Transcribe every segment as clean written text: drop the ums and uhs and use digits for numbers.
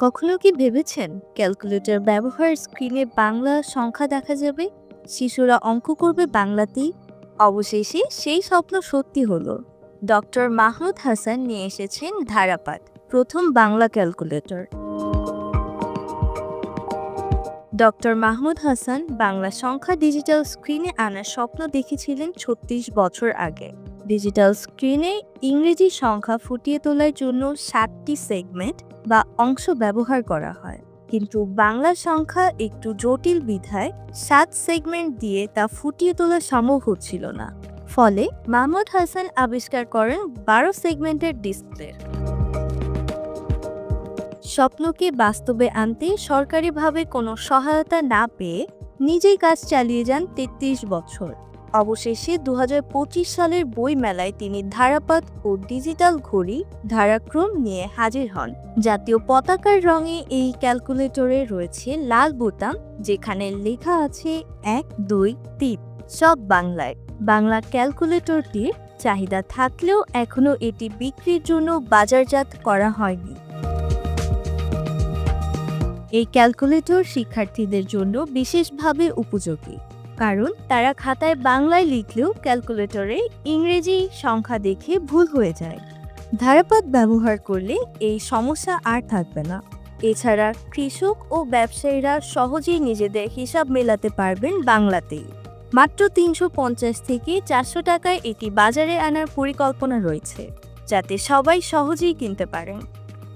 কখনো কি ভেবেছেন ক্যালকুলেটর ব্যবহার স্ক্রিনে বাংলা সংখ্যা দেখা যাবে, শিশুরা অঙ্ক করবে বাংলাতেই? অবশেষে সেই স্বপ্ন সত্যি হলো। ডক্টর মাহমুদ হাসান নিয়ে এসেছেন ধারাপাত, প্রথম বাংলা ক্যালকুলেটর। ডক্টর মাহমুদ হাসান বাংলা সংখ্যা ডিজিটাল স্ক্রিনে আনার স্বপ্ন দেখেছিলেন ৩৬ বছর আগে। ডিজিটাল স্ক্রিনে ইংরেজি সংখ্যা ফুটিয়ে তোলার জন্য ৭টি সেগমেন্ট বা অংশ ব্যবহার করা হয়, কিন্তু বাংলা সংখ্যা একটু জটিল বিধায় ৭ সেগমেন্ট দিয়ে তা ফুটিয়ে তোলা সম্ভব হচ্ছিল না। ফলে মাহমুদ হাসান আবিষ্কার করেন ১২ সেগমেন্টের ডিসপ্লে। স্বপ্নকে বাস্তবে আনতে সরকারিভাবে কোনো সহায়তা না পেয়ে নিজেই কাজ চালিয়ে যান ৩৩ বছর। অবশেষে ২০২৫ সালের বই মেলায় তিনি ধারাপাত ও ডিজিটাল ঘড়ি ধারাক্রম নিয়ে হাজির হন। জাতীয় পতাকার রঙে এই ক্যালকুলেটরে রয়েছে লাল বোতাম, যেখানে লেখা আছে ১, ২, ৩, সব বাংলায়। বাংলা ক্যালকুলেটরটির চাহিদা থাকলেও এখনও এটি বিক্রির জন্য বাজারজাত করা হয়নি। এই ক্যালকুলেটর শিক্ষার্থীদের জন্য বিশেষভাবে উপযোগী, কারণ তারা খাতায় বাংলায় লিখলেও ক্যালকুলেটরে ইংরেজি সংখ্যা দেখে ভুল হয়ে যায়। ধারাপাত ব্যবহার করলে এই সমস্যা আর থাকবে না। এছাড়া কৃষক ও ব্যবসায়ীরা সহজেই নিজেদের হিসাব মেলাতে পারবেন বাংলাতেই। মাত্র ৩৫০ থেকে ৪০০ টাকায় এটি বাজারে আনার পরিকল্পনা রয়েছে, যাতে সবাই সহজেই কিনতে পারেন।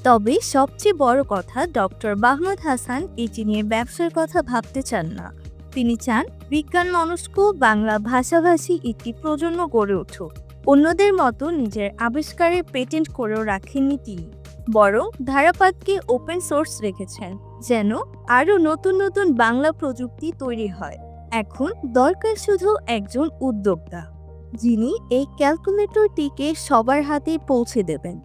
তবে সবচেয়ে বড় কথা, ডক্টর মাহমুদ হাসান এটি নিয়ে ব্যবসার কথা ভাবতে চান না। তিনি চান বিজ্ঞান মনস্ক বাংলা ভাষাভাষী একটি প্রজন্ম গড়ে উঠুক। অন্যদের মতো নিজের আবিষ্কারের পেটেন্ট করেও রাখেননি তিনি, বরং ধারাপাতকে ওপেন সোর্স রেখেছেন, যেন আরও নতুন নতুন বাংলা প্রযুক্তি তৈরি হয়। এখন দরকার শুধু একজন উদ্যোক্তা, যিনি এই ক্যালকুলেটরটিকে সবার হাতে পৌঁছে দেবেন।